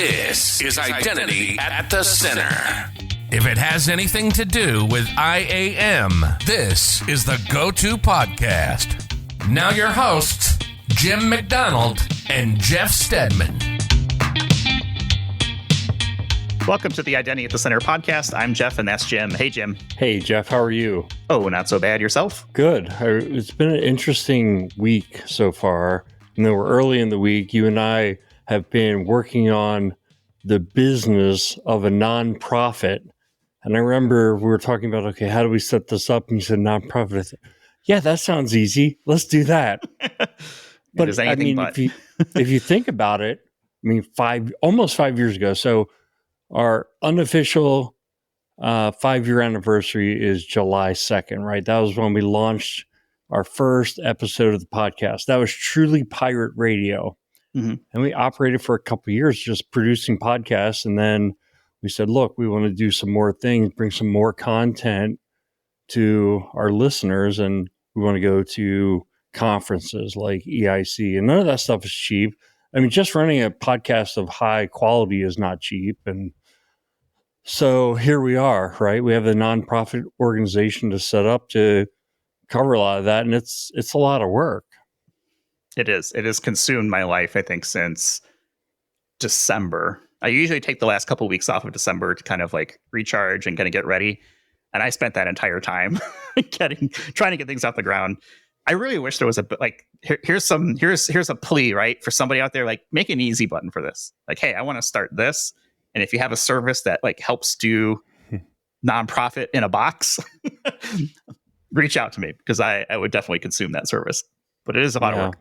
This is Identity at the Center. If it has anything to do with IAM, this is the go-to podcast. Now your hosts, Jim McDonald and Jeff Steadman. Welcome to the Identity at the Center podcast. I'm Jeff, and that's Jim. Hey, Jim. Hey, Jeff. How are you? Oh, not so bad. Yourself? Good. It's been an interesting week so far. And then we're early in the week. You and I have been working on the business of a nonprofit. And I remember we were talking about, okay, how do we set this up? And you said nonprofit. I said, yeah, that sounds easy. Let's do that. But I mean, if you think about it, I mean, almost 5 years ago. So our unofficial 5-year anniversary is July 2nd, right? That was when we launched our first episode of the podcast. That was truly pirate radio. Mm-hmm. And we operated for a couple of years just producing podcasts. And then we said, look, we want to do some more things, bring some more content to our listeners. And we want to go to conferences like EIC. And none of that stuff is cheap. I mean, just running a podcast of high quality is not cheap. And so here we are, right? We have a nonprofit organization to set up to cover a lot of that. And it's a lot of work. It is. It has consumed my life, I think, since December. I usually take the last couple of weeks off of December to kind of like recharge and kind of get ready. And I spent that entire time trying to get things off the ground. I really wish there was a like here's a plea, right, for somebody out there, like, make an easy button for this. Like, hey, I want to start this. And if you have a service that like helps do nonprofit in a box, reach out to me, because I would definitely consume that service. But it is a lot of work.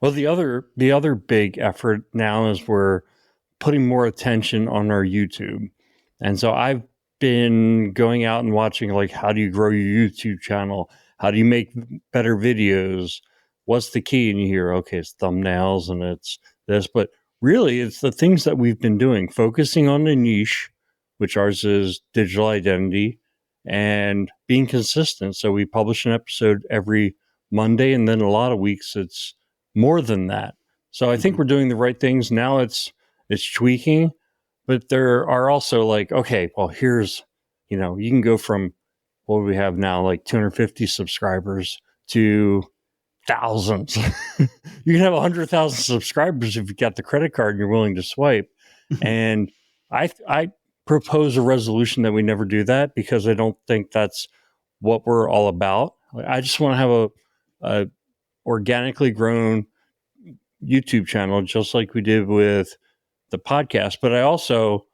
Well, the other big effort now is we're putting more attention on our YouTube. And so I've been going out and watching, like, how do you grow your YouTube channel? How do you make better videos? What's the key? And you hear, okay, it's thumbnails and it's this, but really it's the things that we've been doing, focusing on the niche, which ours is digital identity, and being consistent. So we publish an episode every Monday, and then a lot of weeks it's more than that. So I think we're doing the right things. Now it's tweaking, but there are also like, okay, well, here's, you can go from what we have now, like 250 subscribers to thousands. You can have 100,000 subscribers if you've got the credit card and you're willing to swipe. And I propose a resolution that we never do that, because I don't think that's what we're all about. I just want to have a organically grown YouTube channel, just like we did with the podcast. But I also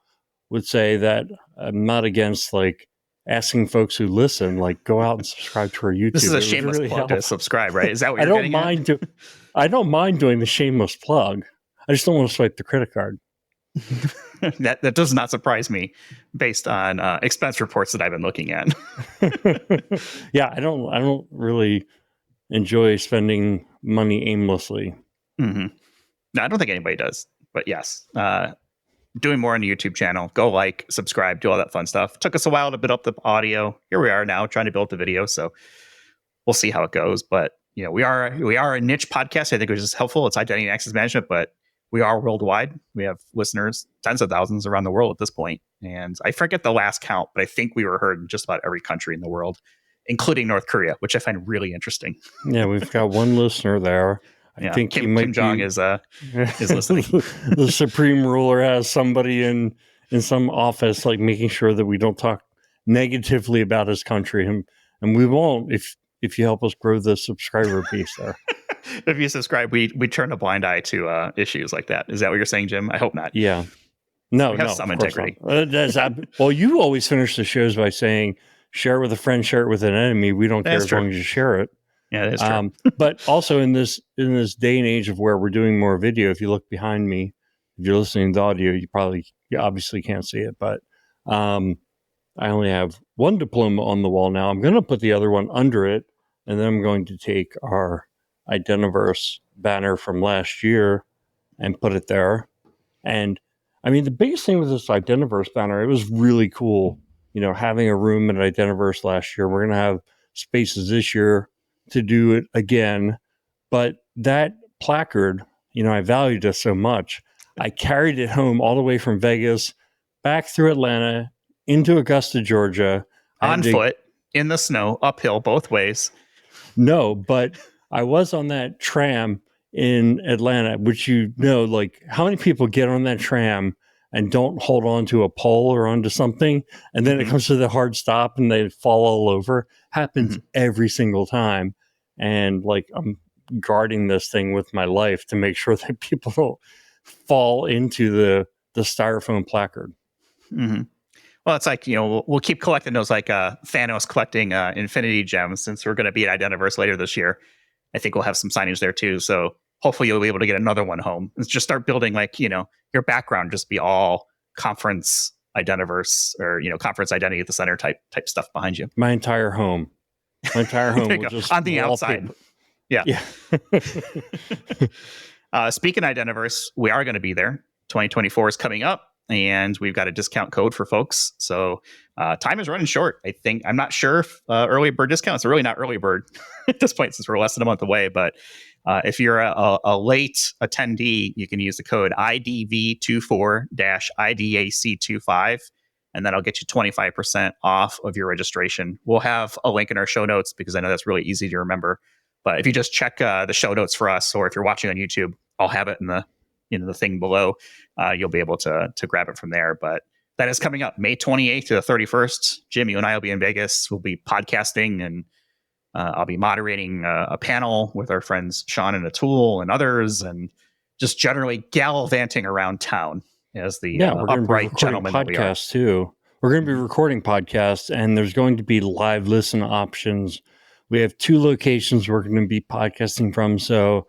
would say that I'm not against like asking folks who listen, like, go out and subscribe to our YouTube. This is a shameless plug to subscribe, right? Is that what you're getting at? I don't mind doing the shameless plug. I just don't want to swipe the credit card. That does not surprise me, based on expense reports that I've been looking at. Yeah, I don't really enjoy spending money aimlessly. Mm-hmm. No, I don't think anybody does. But yes, doing more on the YouTube channel. Go like, subscribe, do all that fun stuff. Took us a while to build up the audio. Here we are now trying to build the video. So we'll see how it goes. But we are a niche podcast. I think, which is helpful. It's identity and access management, but we are worldwide. We have listeners, tens of thousands around the world at this point. And I forget the last count, but I think we were heard in just about every country in the world, including North Korea, which I find really interesting. Yeah, we've got one listener there. I think Kim Jong is listening. The supreme ruler has somebody in some office, like, making sure that we don't talk negatively about his country, and we won't if you help us grow the subscriber base there. If you subscribe, we turn a blind eye to issues like that. Is that what you're saying, Jim? I hope not. Yeah. No, we have some integrity. Well, you always finish the shows by saying, share it with a friend, share it with an enemy. We don't care as long as you share it. Yeah, that's true. But also in this day and age of where we're doing more video, if you look behind me, if you're listening to the audio, you obviously can't see it, but I only have one diploma on the wall now. I'm going to put the other one under it, and then I'm going to take our Identiverse banner from last year and put it there. And I mean, the biggest thing with this Identiverse banner, it was really cool, having a room at Identiverse last year. We're going to have spaces this year to do it again. But that placard, I valued it so much. I carried it home all the way from Vegas, back through Atlanta, into Augusta, Georgia. On foot, in the snow, uphill, both ways. No, but I was on that tram in Atlanta, which like how many people get on that tram and don't hold on to a pole or onto something, and then it comes to the hard stop and they fall all over. Happens every single time. And like I'm guarding this thing with my life to make sure that people don't fall into the styrofoam placard. Well, it's like, we'll keep collecting those, like Thanos collecting Infinity Gems, since we're going to be at Identiverse later this year. I think we'll have some signage there too. So hopefully you'll be able to get another one home. Let's just start building, like, your background just be all conference Identiverse, or, conference identity at the center type stuff behind you. My entire home will just on the outside. Yeah. Speaking of Identiverse, we are going to be there. 2024 is coming up, and we've got a discount code for folks. So time is running short. I'm not sure if early bird discounts are really not early bird at this point, since we're less than a month away. But if you're a late attendee, you can use the code IDV24-IDAC25, and that'll get you 25% off of your registration. We'll have a link in our show notes, because I know that's really easy to remember. But if you just check the show notes for us, or if you're watching on YouTube, I'll have it in the thing below. You'll be able to grab it from there. But that is coming up May 28th to the 31st. Jim, you and I will be in Vegas. We'll be podcasting, and I'll be moderating a panel with our friends Sean and Atul and others, and just generally gallivanting around town as the upright gentleman that we are. Too. We're going to be recording podcasts, and there's going to be live listen options. We have 2 locations we're going to be podcasting from. So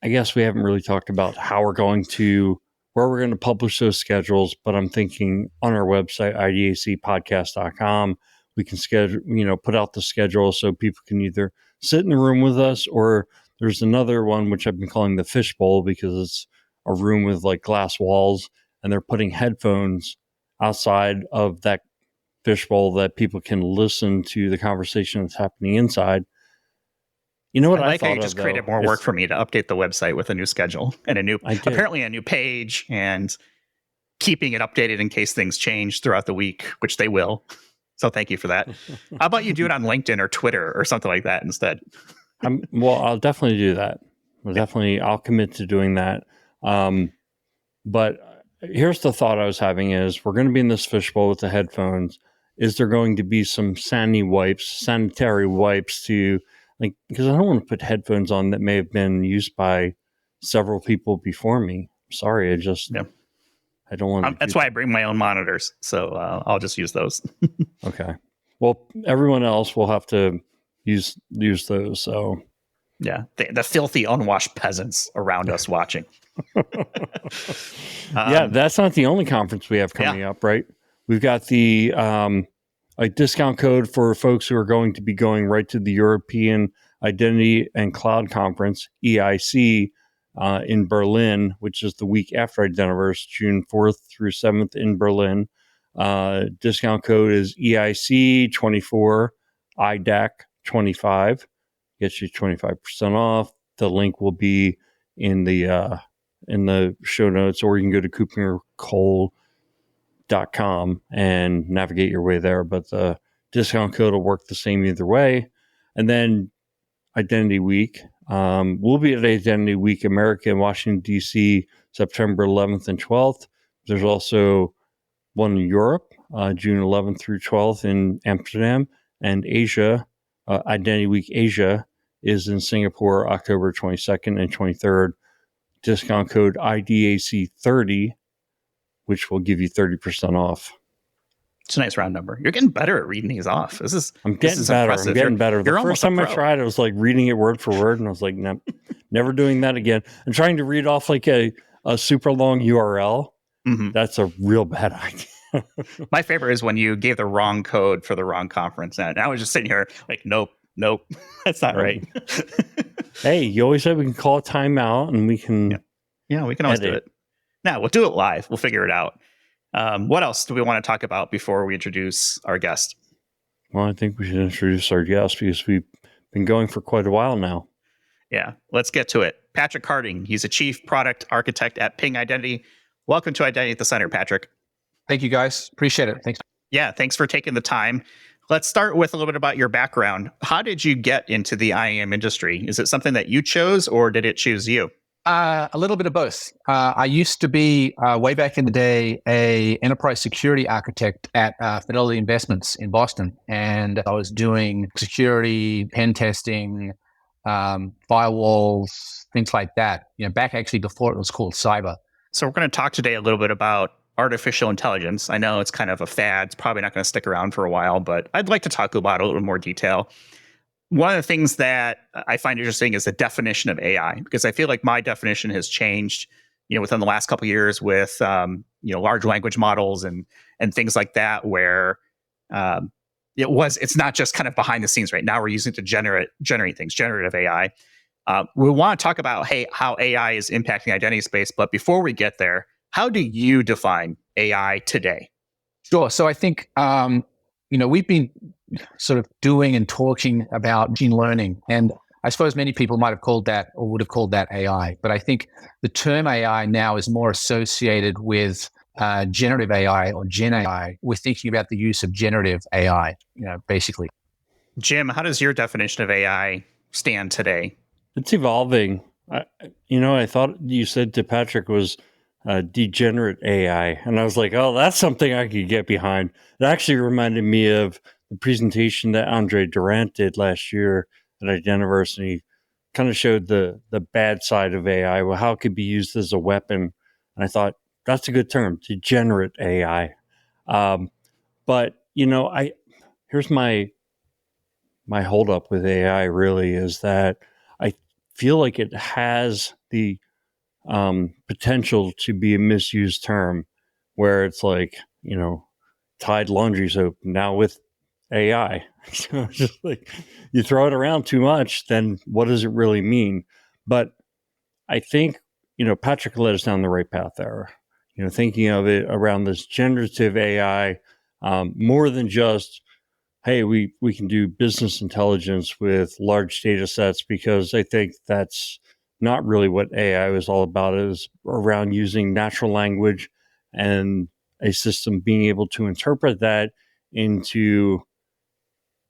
I guess we haven't really talked about where we're going to publish those schedules, but I'm thinking on our website, idacpodcast.com, we can schedule, put out the schedule so people can either sit in the room with us, or there's another one, which I've been calling the fishbowl, because it's a room with like glass walls, and they're putting headphones outside of that fishbowl that people can listen to the conversation that's happening inside. You know what I thought how you just created more work for me to update the website with a new schedule and apparently a new page, and keeping it updated in case things change throughout the week, which they will. So thank you for that. How about you do it on LinkedIn or Twitter or something like that instead? Well, I'll definitely do that. I'll commit to doing that. But here's the thought I was having is, we're going to be in this fishbowl with the headphones. Is there going to be some sanitary wipes to, like, because I don't want to put headphones on that may have been used by several people before me. I'm sorry. I don't want to. That's why I bring my own monitors. So I'll just use those. Okay. Well, everyone else will have to use those. So yeah, the filthy, unwashed peasants around us watching. Yeah, that's not the only conference we have coming up, right? We've got the a discount code for folks who are going to be going right to the European Identity and Cloud Conference, EIC, in Berlin, which is the week after Identiverse, June 4th through 7th in Berlin. Discount code is EIC24, IDAC 25. Gets you 25% off. The link will be in the show notes, or you can go to coopercole.com and navigate your way there. But the discount code will work the same either way. And then Identity Week. We'll be at Identity Week America in Washington, D.C., September 11th and 12th. There's also one in Europe, June 11th through 12th in Amsterdam. And Asia, Identity Week Asia, is in Singapore, October 22nd and 23rd. Discount code IDAC30, which will give you 30% off. It's a nice round number. You're getting better at reading these off. I'm getting better. Impressive. I'm getting better. The first time I tried, I was like reading it word for word, and I was like, no, never doing that again. I'm trying to read off like a super long URL. Mm-hmm. That's a real bad idea. My favorite is when you gave the wrong code for the wrong conference. And I was just sitting here like, nope, that's not right. Hey, you always said we can call a timeout, and we can. Yeah, we can always do it. No, we'll do it live. We'll figure it out. What else do we want to talk about before we introduce our guest? Well, I think we should introduce our guest, because we've been going for quite a while now. Yeah, let's get to it. Patrick Harding, he's a chief product architect at Ping Identity. Welcome to Identity at the Center, Patrick. Thank you, guys. Appreciate it. Thanks. Yeah, thanks for taking the time. Let's start with a little bit about your background. How did you get into the IAM industry? Is it something that you chose or did it choose you? A little bit of both. I used to be, way back in the day, a enterprise security architect at Fidelity Investments in Boston. And I was doing security, pen testing, firewalls, things like that, back actually before it was called cyber. So we're going to talk today a little bit about artificial intelligence. I know it's kind of a fad. It's probably not going to stick around for a while, but I'd like to talk about it a little more detail. One of the things that I find interesting is the definition of AI, because I feel like my definition has changed, within the last couple of years with, large language models and things like that, where it's not just kind of behind the scenes right now. We're using it to generate things, generative AI. We want to talk about, how AI is impacting identity space. But before we get there, how do you define AI today? Sure. So I think, we've been sort of doing and talking about machine learning. And I suppose many people might have called that or would have called that AI. But I think the term AI now is more associated with generative AI or Gen AI. We're thinking about the use of generative AI, basically. Jim, how does your definition of AI stand today? It's evolving. I thought you said to Patrick was degenerate AI. And I was like, oh, that's something I could get behind. It actually reminded me of the presentation that Andre Durant did last year at Identiverse. And he kind of showed the bad side of AI, how it could be used as a weapon. And I thought, that's a good term, degenerate AI. But, here's my holdup with AI really is that I feel like it has the potential to be a misused term where it's like, Tide laundry soap now with AI. So just like you throw it around too much, then what does it really mean? But I think, Patrick led us down the right path there. Thinking of it around this generative AI, more than just, hey, we can do business intelligence with large data sets, because I think that's not really what AI was all about. It was around using natural language and a system being able to interpret that into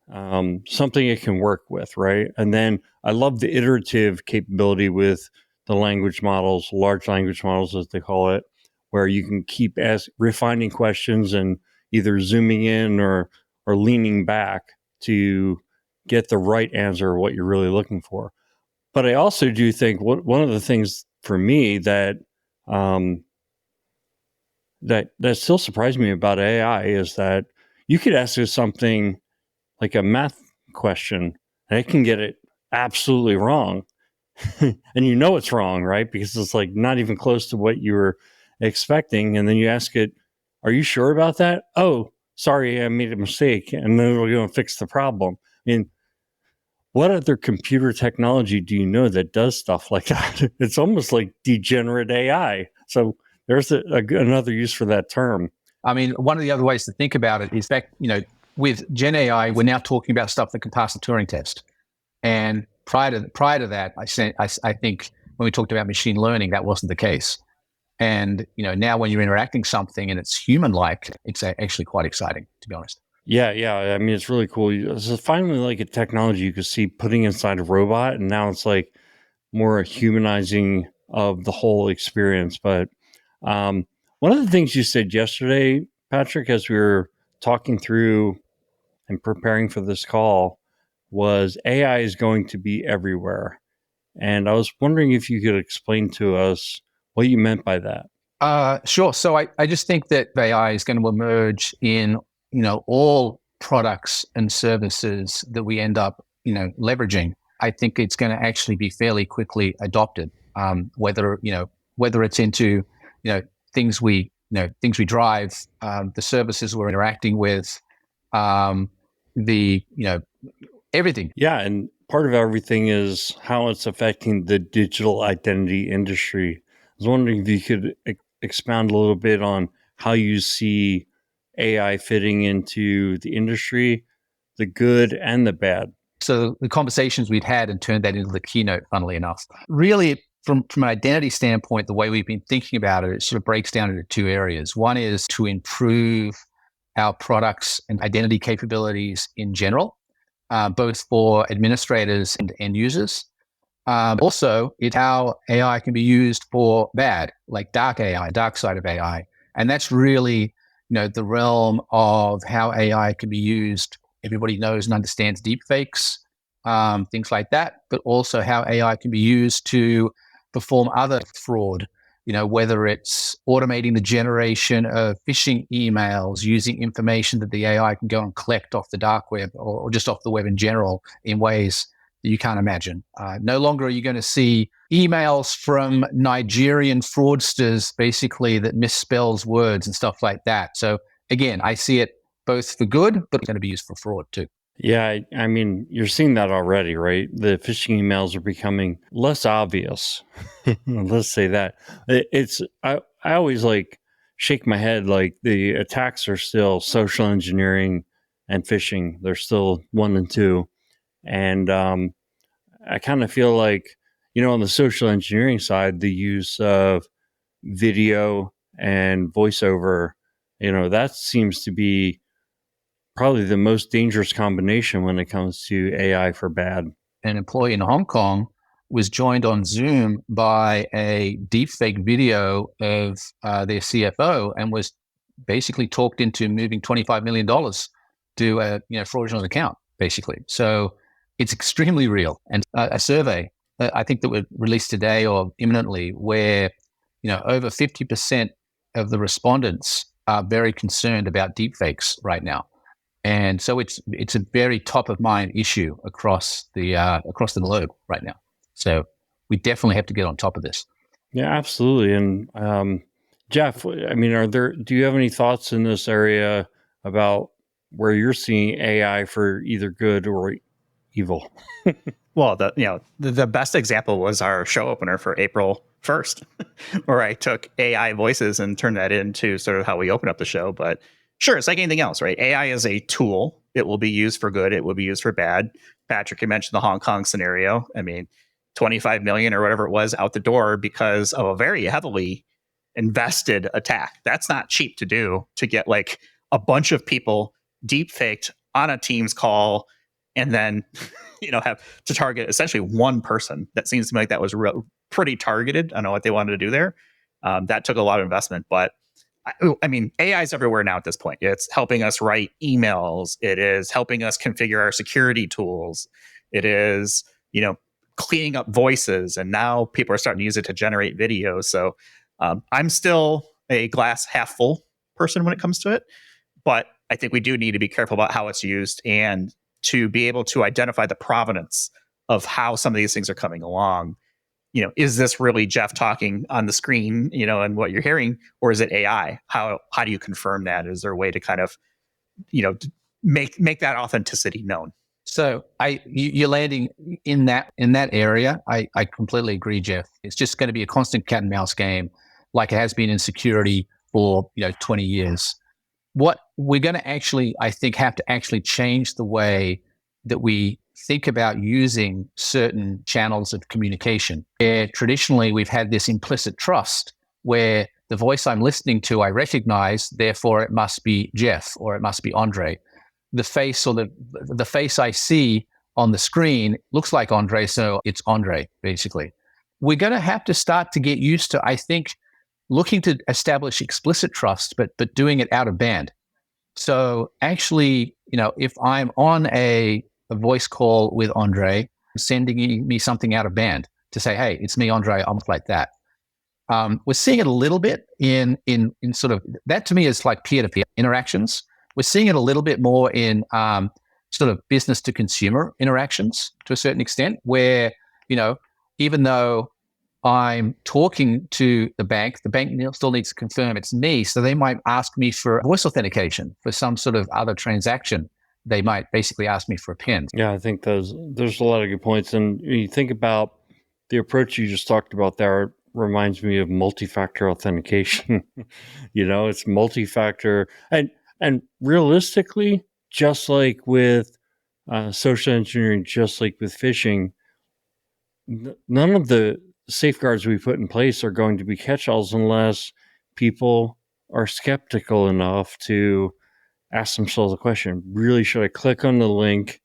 something it can work with, right? And then I love the iterative capability with the language models, large language models as they call it, where you can keep refining questions and either zooming in or leaning back to get the right answer of what you're really looking for. But I also do think one of the things for me that that still surprised me about AI is that you could ask it something like a math question and it can get it absolutely wrong. And it's wrong, right? Because it's like not even close to what you were expecting. And then you ask it, are you sure about that? Oh, sorry, I made a mistake. And then it'll go and fix the problem. I mean, what other computer technology do you know that does stuff like that? It's almost like degenerate AI. So there's another use for that term. I mean, one of the other ways to think about it is that, with Gen AI, we're now talking about stuff that can pass the Turing test. And prior to that, I think when we talked about machine learning, that wasn't the case. And, now when you're interacting something and it's human-like, it's actually quite exciting, to be honest. Yeah. I mean, it's really cool. It's finally like a technology you could see putting inside a robot, and now it's like more humanizing of the whole experience. But one of the things you said yesterday, Patrick, as we were talking through and preparing for this call, was AI is going to be everywhere. And I was wondering if you could explain to us what you meant by that. Sure. So I just think that AI is going to emerge in, all products and services that we end up, leveraging. I think it's going to actually be fairly quickly adopted, whether it's into, things we drive, the services we're interacting with, everything. Yeah. And part of everything is how it's affecting the digital identity industry. I was wondering if you could expound a little bit on how you see AI fitting into the industry, the good and the bad. So the conversations we'd had and turned that into the keynote, funnily enough. Really, from an identity standpoint, the way we've been thinking about it, it sort of breaks down into two areas. One is to improve our products and identity capabilities in general, both for administrators and end users. Also, it's how AI can be used for bad, like dark AI, dark side of AI. And that's really, the realm of how AI can be used. Everybody knows and understands deepfakes, things like that, but also how AI can be used to perform other fraud, whether it's automating the generation of phishing emails using information that the AI can go and collect off the dark web or just off the web in general in ways that you can't imagine. No longer are you going to see emails from Nigerian fraudsters, basically, that misspells words and stuff like that. So again, I see it both for good, but it's going to be used for fraud too. Yeah, I mean, you're seeing that already, right? The phishing emails are becoming less obvious. Let's say that. I always shake my head, like the attacks are still social engineering and phishing. They're still 1 and 2. And I kind of feel like, on the social engineering side, the use of video and voiceover, that seems to be probably the most dangerous combination when it comes to AI for bad. An employee in Hong Kong was joined on Zoom by a deepfake video of their CFO and was basically talked into moving $25 million to a fraudulent account, basically. So it's extremely real. And a survey, I think that was released today or imminently, where over 50% of the respondents are very concerned about deepfakes right now. And so it's a very top of mind issue across the globe right now. So we definitely have to get on top of this. Yeah, absolutely. And Jeff, I mean, do you have any thoughts in this area about where you're seeing AI for either good or evil? Well, the best example was our show opener for April 1st, where I took AI voices and turned that into sort of how we open up the show. But sure, it's like anything else, right? AI is a tool. It will be used for good. It will be used for bad. Patrick, you mentioned the Hong Kong scenario. I mean, 25 million or whatever it was out the door because of a very heavily invested attack. That's not cheap to do, to get like a bunch of people deep faked on a Teams call and then have to target essentially one person. That seems to me like that was pretty targeted. I don't know what they wanted to do there. That took a lot of investment, but I mean, AI is everywhere now at this point. It's helping us write emails. It is helping us configure our security tools. It is, cleaning up voices. And now people are starting to use it to generate videos. So I'm still a glass half full person when it comes to it. But I think we do need to be careful about how it's used and to be able to identify the provenance of how some of these things are coming along. Is this really Jeff talking on the screen, and what you're hearing, or is it AI? How do you confirm that? Is there a way to kind of, make that authenticity known? So you're landing in that area. I completely agree, Jeff. It's just going to be a constant cat and mouse game, like it has been in security for 20 years. What we're going to actually, I think, have to actually change the way that we think about using certain channels of communication. Where traditionally we've had this implicit trust where the voice I'm listening to I recognize, therefore it must be Jeff or it must be Andre. The face or the face I see on the screen looks like Andre, so it's Andre, basically. We're going to have to start to get used to, I think, looking to establish explicit trust, but doing it out of band. So actually, if I'm on a voice call with Andre, sending me something out of band to say, hey, it's me, Andre, almost like that. We're seeing it a little bit in sort of, that to me is like peer-to-peer interactions. We're seeing it a little bit more in sort of business to consumer interactions to a certain extent, where, even though I'm talking to the bank still needs to confirm it's me. So they might ask me for voice authentication for some sort of other transaction. They might basically ask me for a PIN. Yeah, I think there's a lot of good points. And you think about the approach you just talked about there, it reminds me of multi-factor authentication. It's multi-factor. And realistically, just like with social engineering, just like with phishing, none of the safeguards we put in place are going to be catch-alls unless people are skeptical enough to ask themselves a question. Really, should I click on the link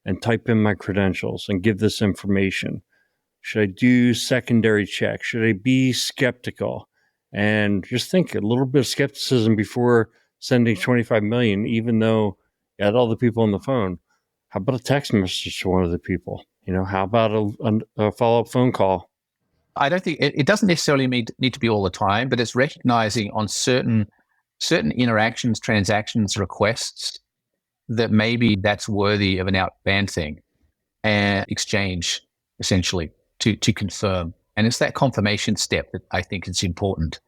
and type in my credentials and give this information? Should I do secondary checks? Should I be skeptical? And just think, a little bit of skepticism before sending 25 million, even though you had all the people on the phone. How about a text message to one of the people? How about a follow-up phone call? I don't think it doesn't necessarily need to be all the time, but it's recognizing on certain interactions, transactions, requests that maybe that's worthy of an outbound thing and exchange, essentially, to confirm. And it's that confirmation step that I think is important.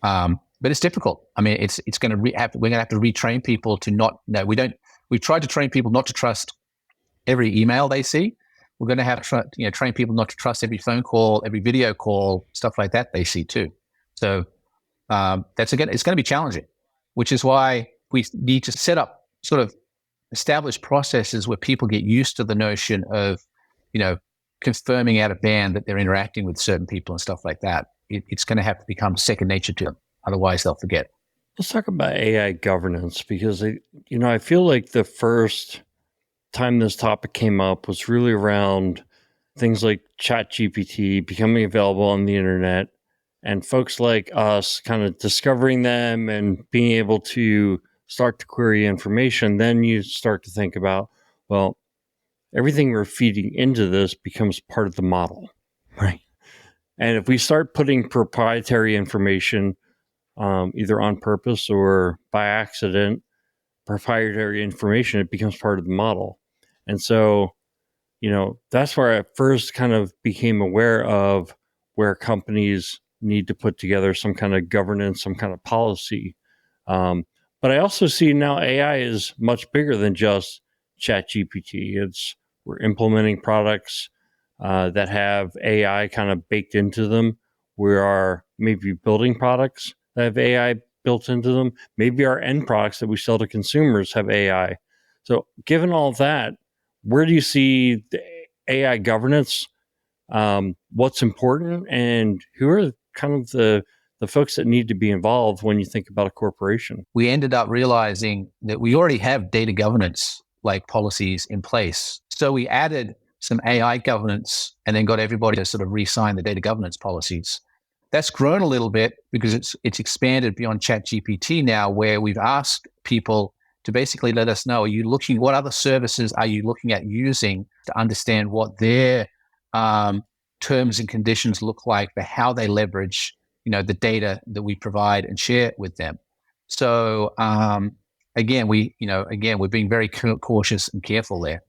But it's difficult. I mean, it's going to we're going to have to retrain people to not. No, we don't. We've tried to train people not to trust every email they see. We're going to have to train people not to trust every phone call, every video call, stuff like that they see too. So it's going to be challenging, which is why we need to set up sort of established processes where people get used to the notion of, confirming out of band that they're interacting with certain people and stuff like that. It's going to have to become second nature to them. Otherwise, they'll forget. Let's talk about AI governance, because I feel like the first time this topic came up was really around things like ChatGPT becoming available on the internet, and folks like us kind of discovering them and being able to start to query information. Then you start to think about, well, everything we're feeding into this becomes part of the model, right? And if we start putting proprietary information, either on purpose or by accident, proprietary information, it becomes part of the model. And so, that's where I first kind of became aware of where companies need to put together some kind of governance, some kind of policy. But I also see now AI is much bigger than just ChatGPT. We're implementing products that have AI kind of baked into them. We are maybe building products that have AI built into them. Maybe our end products that we sell to consumers have AI. So given all that, where do you see the AI governance? What's important, and who are kind of the folks that need to be involved when you think about a corporation? We ended up realizing that we already have data governance like policies in place. So we added some AI governance and then got everybody to sort of re-sign the data governance policies. That's grown a little bit because it's expanded beyond ChatGPT now, where we've asked people to basically let us know, what other services are you looking at using to understand what their terms and conditions look like for how they leverage, the data that we provide and share with them. So again, we're being very cautious and careful there.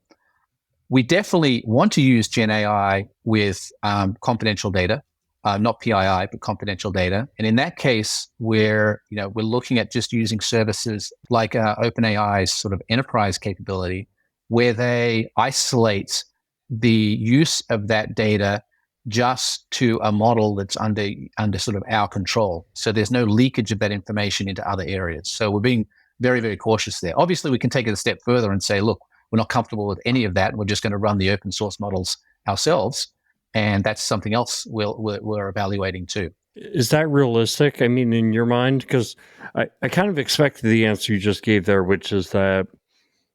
We definitely want to use Gen AI with confidential data, not PII, but confidential data. And in that case, we're looking at just using services like OpenAI's sort of enterprise capability, where they isolate the use of that data just to a model that's under sort of our control. So there's no leakage of that information into other areas. So we're being very, very cautious there. Obviously, we can take it a step further and say, look, we're not comfortable with any of that. We're just going to run the open source models ourselves. And that's something else we're evaluating too. Is that realistic? I mean, in your mind? Because I kind of expected the answer you just gave there, which is that,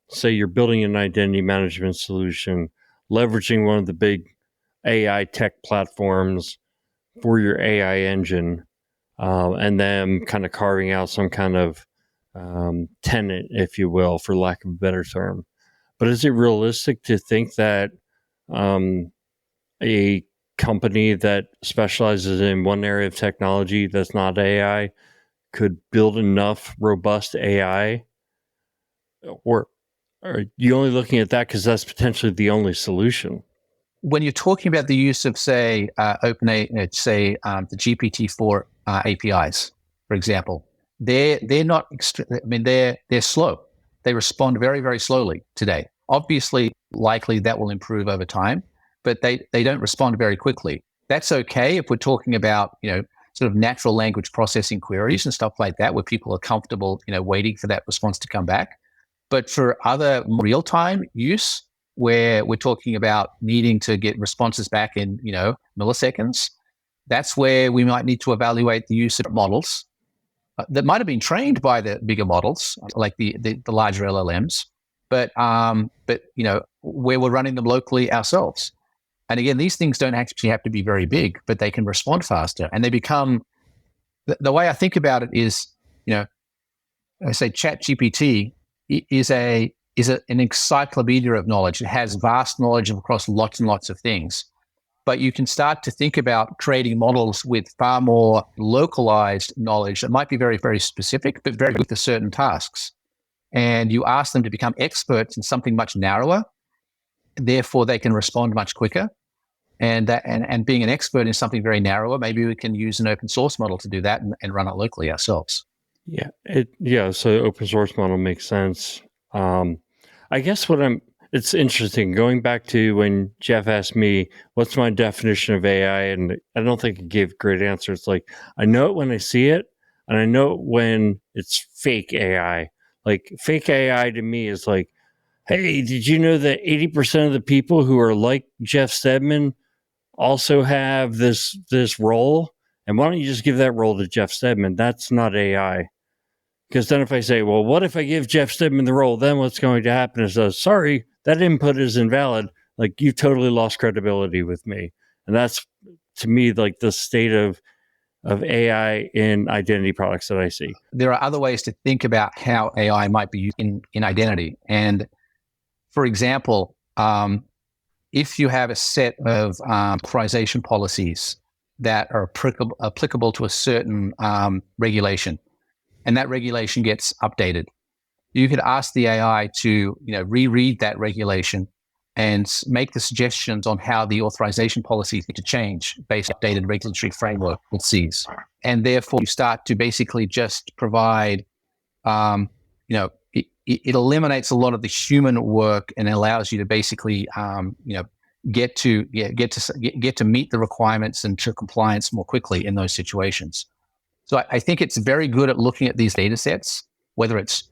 say you're building an identity management solution, leveraging one of the big AI tech platforms for your AI engine, and then kind of carving out some kind of tenant, if you will, for lack of a better term. But is it realistic to think that a company that specializes in one area of technology that's not AI could build enough robust AI? Or are you only looking at that because that's potentially the only solution? When you're talking about the use of, say, OpenAI, the GPT-4 APIs, for example, they're not. They're slow. They respond very, very slowly today. Obviously, likely that will improve over time, but they don't respond very quickly. That's okay if we're talking about sort of natural language processing queries and stuff like that, where people are comfortable waiting for that response to come back. But for other real-time use, where we're talking about needing to get responses back in, milliseconds, that's where we might need to evaluate the use of models that might have been trained by the bigger models, like the larger LLMs, but where we're running them locally ourselves. And again, these things don't actually have to be very big, but they can respond faster, and they become. The way I think about it is, I say ChatGPT is an encyclopedia of knowledge. It has vast knowledge across lots and lots of things. But you can start to think about creating models with far more localized knowledge that might be very, very specific, but very good for certain tasks. And you ask them to become experts in something much narrower. Therefore, they can respond much quicker. And being an expert in something very narrower, maybe we can use an open source model to do that and run it locally ourselves. So open source model makes sense. I guess it's interesting going back to when Jeff asked me, what's my definition of AI? And I don't think I gave a great answer. It's like, I know it when I see it, and I know it when it's fake AI. Like fake AI to me is like, hey, did you know that 80% of the people who are like Jeff Steadman also have this role? And why don't you just give that role to Jeff Steadman? That's not AI. Because then if I say, well, what if I give Jeff Steadman the role? Then what's going to happen is, sorry, that input is invalid. Like, you've totally lost credibility with me. And that's, to me, like the state of AI in identity products that I see. There are other ways to think about how AI might be used in identity. And for example, if you have a set of authorization policies that are applicable to a certain regulation, and that regulation gets updated, you could ask the AI to reread that regulation and make the suggestions on how the authorization policies need to change based on updated regulatory framework it sees. And therefore, you start to basically just provide, it eliminates a lot of the human work and allows you to basically, get to meet the requirements and to compliance more quickly in those situations. So I think it's very good at looking at these data sets, whether it's,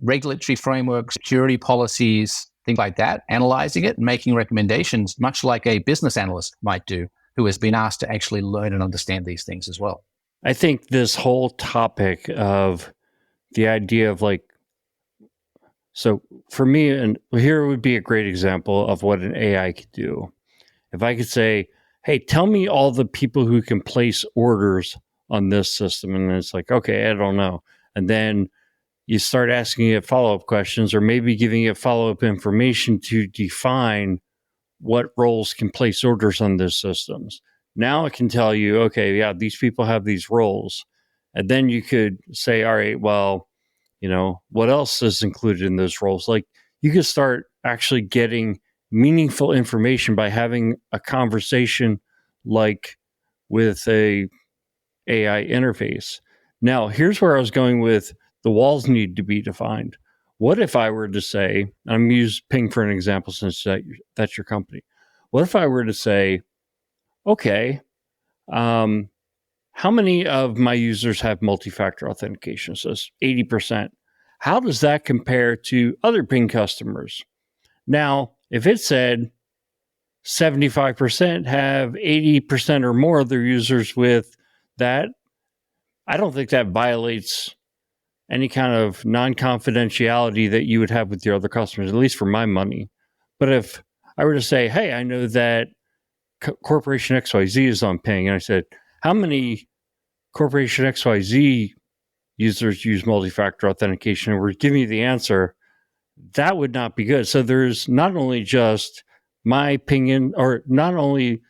regulatory framework, security policies, things like that, analyzing it and making recommendations, much like a business analyst might do, who has been asked to actually learn and understand these things as well. I think this whole topic of the idea of so for me, and here would be a great example of what an AI could do. If I could say, hey, tell me all the people who can place orders on this system. And it's like, okay, I don't know. And then you start asking it follow-up questions, or maybe giving it follow-up information to define what roles can place orders on those systems. Now it can tell you, okay, yeah, these people have these roles. And then you could say, all right, well, what else is included in those roles? Like, you could start actually getting meaningful information by having a conversation like with a AI interface. Now, here's where I was going with the walls need to be defined. What if I were to say, I'm going to use Ping for an example since that's your company. What if I were to say, okay, how many of my users have multi-factor authentication? So it's 80%. How does that compare to other Ping customers? Now, if it said 75% have 80% or more of their users with that, I don't think that violates any kind of non-confidentiality that you would have with your other customers, at least for my money. But if I were to say, hey, I know that Corporation XYZ is on Ping, and I said, how many Corporation XYZ users use multi-factor authentication, and we're giving you the answer, that would not be good. So there's not only just my Ping or not only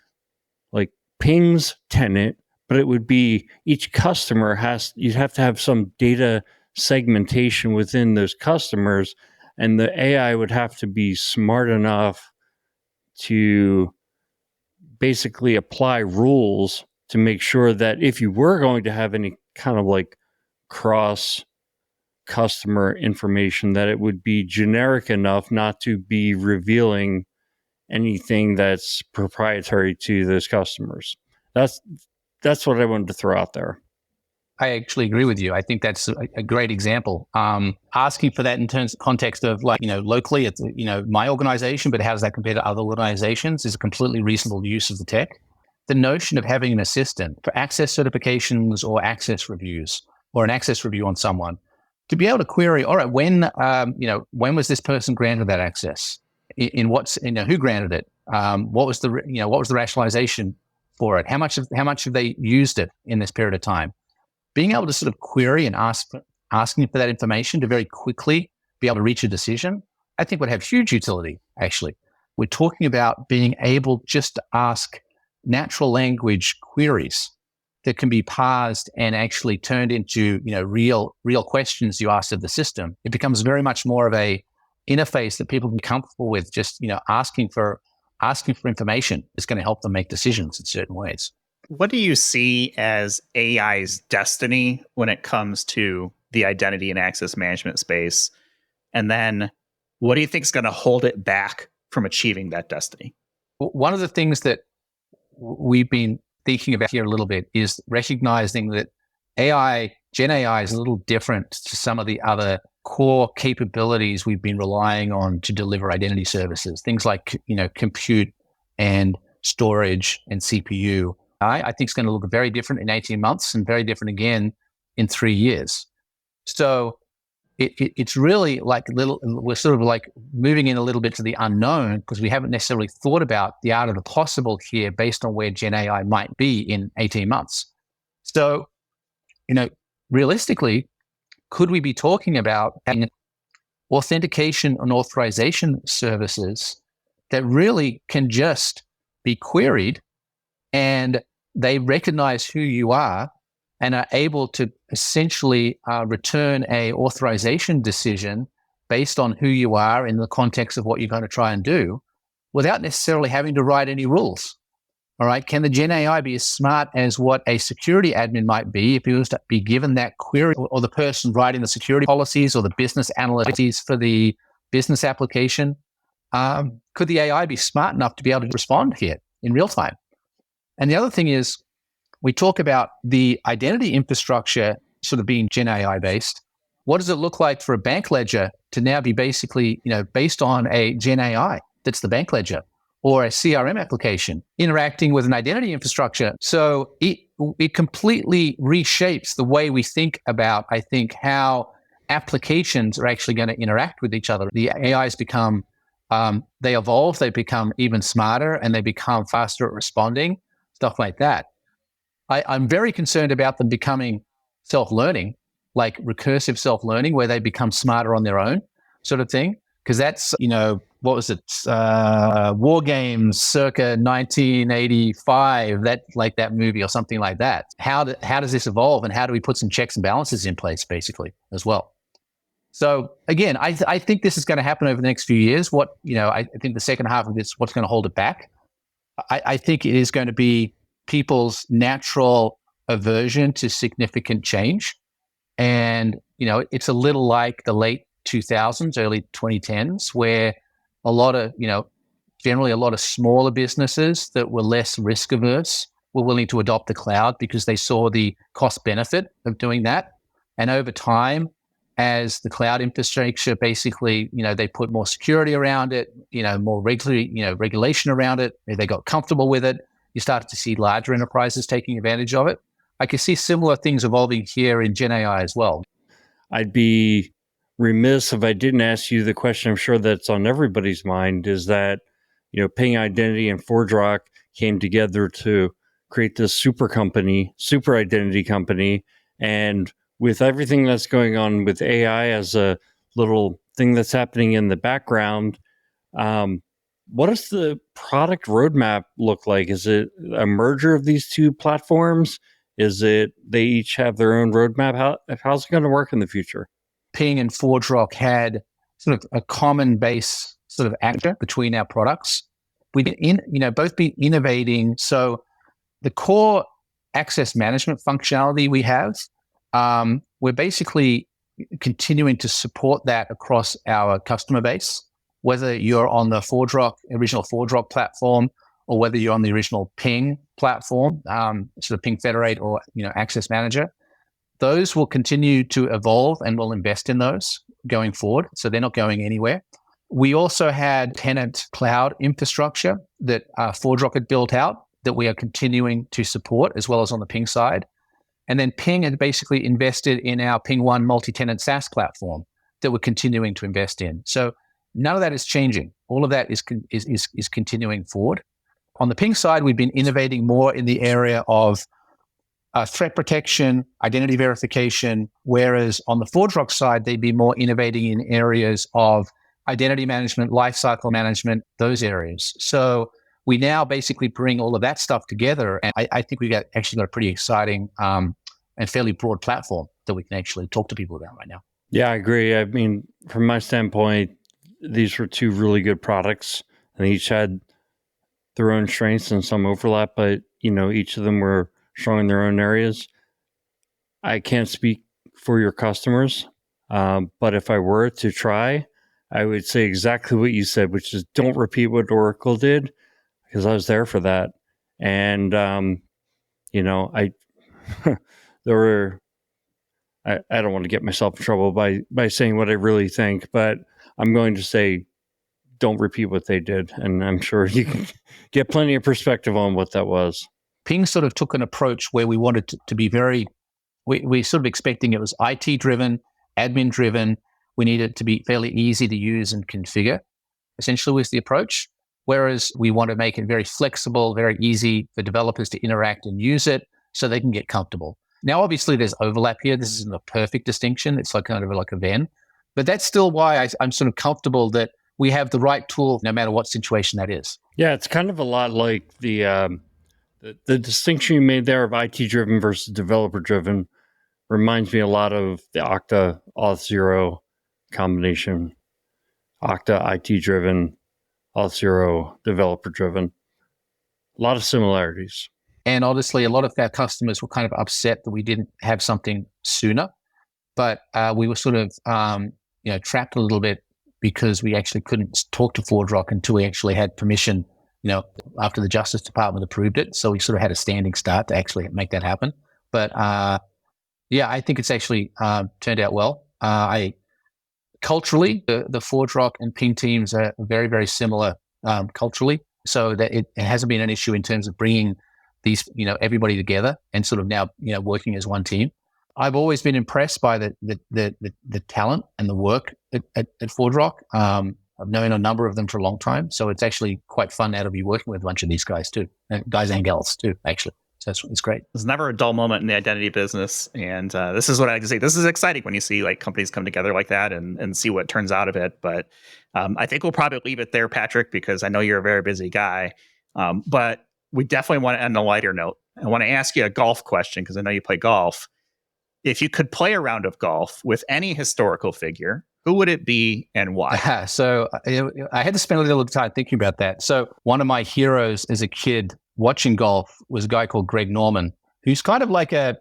like Ping's tenant, but it would be each customer you'd have to have some data segmentation within those customers, and the AI would have to be smart enough to basically apply rules to make sure that if you were going to have any kind of like cross customer information, that it would be generic enough not to be revealing anything that's proprietary to those customers. That's what I wanted to throw out there. I actually agree with you. I think that's a great example. Asking for that in terms of context of like, locally, it's, my organization, but how does that compare to other organizations is a completely reasonable use of the tech. The notion of having an assistant for access certifications or access reviews or an access review on someone to be able to query, all right, when was this person granted that access? Who granted it? What was the rationalization for it? How much have they used it in this period of time? Being able to sort of query and asking for that information to very quickly be able to reach a decision, I think would have huge utility, actually. We're talking about being able just to ask natural language queries that can be parsed and actually turned into, real questions you ask of the system. It becomes very much more of a interface that people can be comfortable with. Just, asking for information is going to help them make decisions in certain ways. What do you see as AI's destiny when it comes to the identity and access management space? And then what do you think is going to hold it back from achieving that destiny? One of the things that we've been thinking about here a little bit is recognizing that Gen AI is a little different to some of the other core capabilities we've been relying on to deliver identity services. Things like, compute and storage and CPU. I think it's going to look very different in 18 months and very different again in 3 years. So it's really like we're sort of like moving in a little bit to the unknown because we haven't necessarily thought about the art of the possible here based on where Gen AI might be in 18 months. So, realistically, could we be talking about having authentication and authorization services that really can just be queried and they recognize who you are and are able to essentially return a authorization decision based on who you are in the context of what you're going to try and do without necessarily having to write any rules? All right. Can the Gen AI be as smart as what a security admin might be if he was to be given that query, or the person writing the security policies or the business analytics for the business application? Could the AI be smart enough to be able to respond here in real time? And the other thing is, we talk about the identity infrastructure sort of being Gen AI based. What does it look like for a bank ledger to now be basically, based on a Gen AI that's the bank ledger, or a CRM application interacting with an identity infrastructure? So it completely reshapes the way we think about, I think, how applications are actually going to interact with each other. The AIs become, they evolve, they become even smarter, and they become faster at responding, stuff like that. I'm very concerned about them becoming self-learning, like recursive self-learning, where they become smarter on their own sort of thing. Because that's, what was it? War Games circa 1985, that movie or something like that. How does this evolve, and how do we put some checks and balances in place, basically, as well? So again, I think this is going to happen over the next few years. I think the second half of this, what's going to hold it back? I think it is going to be people's natural aversion to significant change. And, it's a little like the late 2000s, early 2010s, where generally a lot of smaller businesses that were less risk averse were willing to adopt the cloud because they saw the cost benefit of doing that. And over time, as the cloud infrastructure basically, they put more security around it, more regulation around it, they got comfortable with it, you started to see larger enterprises taking advantage of it. I can see similar things evolving here in Gen AI as well. I'd be remiss if I didn't ask you the question I'm sure that's on everybody's mind, is that, Ping Identity and ForgeRock came together to create this super identity company. And with everything that's going on with AI as a little thing that's happening in the background, what does the product roadmap look like? Is it a merger of these two platforms? Is it they each have their own roadmap? How's it going to work in the future? Ping and ForgeRock had sort of a common base sort of actor between our products. We've been both been innovating. So the core access management functionality we have, we're basically continuing to support that across our customer base, whether you're on the original ForgeRock platform, or whether you're on the original Ping platform, sort of Ping Federate or Access Manager. Those will continue to evolve and we'll invest in those going forward. So they're not going anywhere. We also had tenant cloud infrastructure that ForgeRock had built out that we are continuing to support, as well as on the Ping side. And then Ping had basically invested in our Ping One multi-tenant SaaS platform that we're continuing to invest in. So none of that is changing. All of that is continuing forward. On the Ping side, we've been innovating more in the area of threat protection, identity verification, whereas on the ForgeRock side, they'd be more innovating in areas of identity management, lifecycle management, those areas. So we now basically bring all of that stuff together, and I think we've actually got a pretty exciting and fairly broad platform that we can actually talk to people about right now. Yeah, I agree. I mean, from my standpoint, these were two really good products, and each had their own strengths and some overlap, but each of them were strong in their own areas. I can't speak for your customers, but if I were to try, I would say exactly what you said, which is don't repeat what Oracle did, because I was there for that. And, I there were, I don't want to get myself in trouble by saying what I really think, but I'm going to say don't repeat what they did. And I'm sure you can get plenty of perspective on what that was. Ping sort of took an approach where we wanted to be we're sort of expecting it was IT driven, admin driven. We needed it to be fairly easy to use and configure, essentially was the approach. Whereas we want to make it very flexible, very easy for developers to interact and use it so they can get comfortable. Now, obviously, there's overlap here. This isn't a perfect distinction. It's like kind of like a Venn. But that's still why I'm sort of comfortable that we have the right tool no matter what situation that is. Yeah, it's kind of a lot like the distinction you made there of IT-driven versus developer-driven reminds me a lot of the Okta Auth0 combination. Okta IT-driven, Auth0 developer-driven. A lot of similarities. And honestly, a lot of our customers were kind of upset that we didn't have something sooner. But we were sort of trapped a little bit because we actually couldn't talk to ForgeRock until we actually had permission, after the Justice Department approved it. So we sort of had a standing start to actually make that happen. But I think it's actually turned out well. Culturally, the ForgeRock and Ping teams are very, very similar culturally. So that it hasn't been an issue in terms of bringing these, everybody together and sort of now, working as one team. I've always been impressed by the talent and the work at ForgeRock. I've known a number of them for a long time, so it's actually quite fun now to be working with a bunch of these guys too, guys and gals too, actually. So it's great. There's never a dull moment in the identity business, and this is what I like to say. This is exciting when you see like companies come together like that and see what turns out of it. But I think we'll probably leave it there, Patrick, because I know you're a very busy guy. But we definitely want to end on a lighter note. I want to ask you a golf question because I know you play golf. If you could play a round of golf with any historical figure, who would it be and why? So I had to spend a little time thinking about that. So one of my heroes as a kid watching golf was a guy called Greg Norman, who's kind of got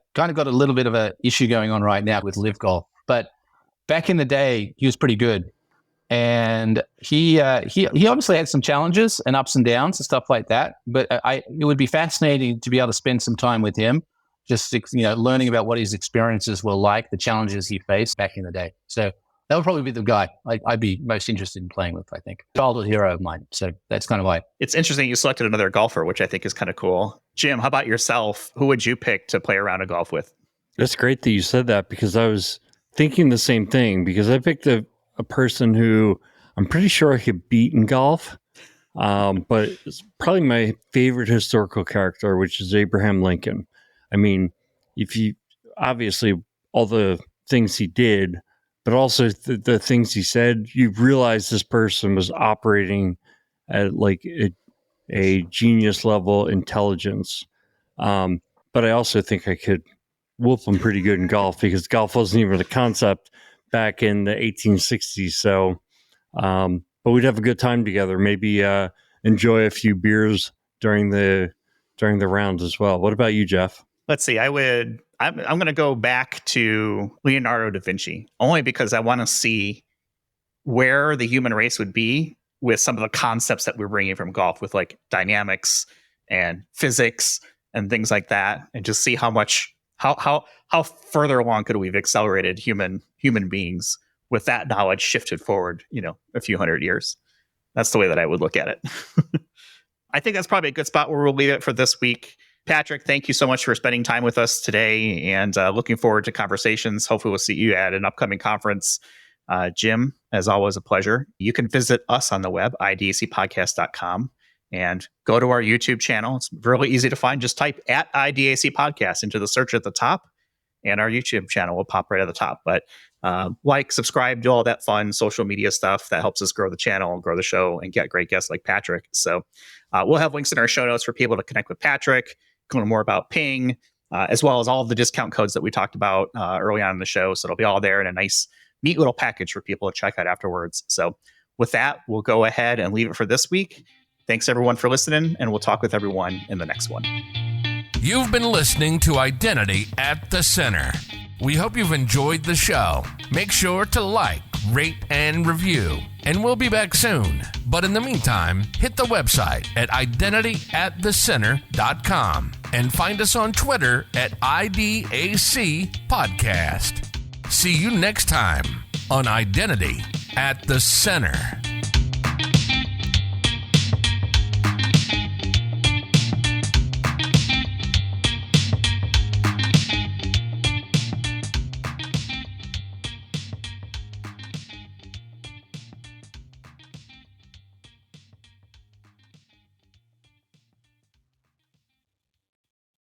a little bit of a issue going on right now with live golf. But back in the day, he was pretty good. And he obviously had some challenges and ups and downs and stuff like that. But it would be fascinating to be able to spend some time with him, just learning about what his experiences were like, the challenges he faced back in the day. So that would probably be the guy I'd be most interested in playing with, I think. Childhood hero of mine. So that's kind of why. It's interesting you selected another golfer, which I think is kind of cool. Jim, how about yourself? Who would you pick to play a round of golf with? That's great that you said that because I was thinking the same thing because I picked a person who I'm pretty sure I could beat in golf, but it's probably my favorite historical character, which is Abraham Lincoln. I mean, obviously all the things he did, but also the things he said, you realize this person was operating at like a genius level intelligence. But I also think I could whoop him pretty good in golf because golf wasn't even a concept back in the 1860s. So, but we'd have a good time together. Maybe enjoy a few beers during the rounds as well. What about you, Jeff? Let's see. I'm going to go back to Leonardo da Vinci, only because I want to see where the human race would be with some of the concepts that we're bringing from golf, with like dynamics and physics and things like that, and just see how much how further along could we have accelerated human beings with that knowledge shifted forward, a few hundred years? That's the way that I would look at it. I think that's probably a good spot where we'll leave it for this week. Patrick, thank you so much for spending time with us today, and looking forward to conversations. Hopefully we'll see you at an upcoming conference. Jim, as always, a pleasure. You can visit us on the web, idacpodcast.com, and go to our YouTube channel. It's really easy to find. Just type at IDAC Podcast into the search at the top, and our YouTube channel will pop right at the top. But subscribe, do all that fun social media stuff that helps us grow the channel, grow the show, and get great guests like Patrick. So we'll have links in our show notes for people to connect with Patrick, learn more about Ping, as well as all of the discount codes that we talked about early on in the show. So it'll be all there in a nice, neat little package for people to check out afterwards. So with that, we'll go ahead and leave it for this week. Thanks, everyone, for listening, and we'll talk with everyone in the next one. You've been listening to Identity at the Center. We hope you've enjoyed the show. Make sure to like, rate, and review, and we'll be back soon. But in the meantime, hit the website at identityatthecenter.com and find us on Twitter at IDAC Podcast. See you next time on Identity at the Center.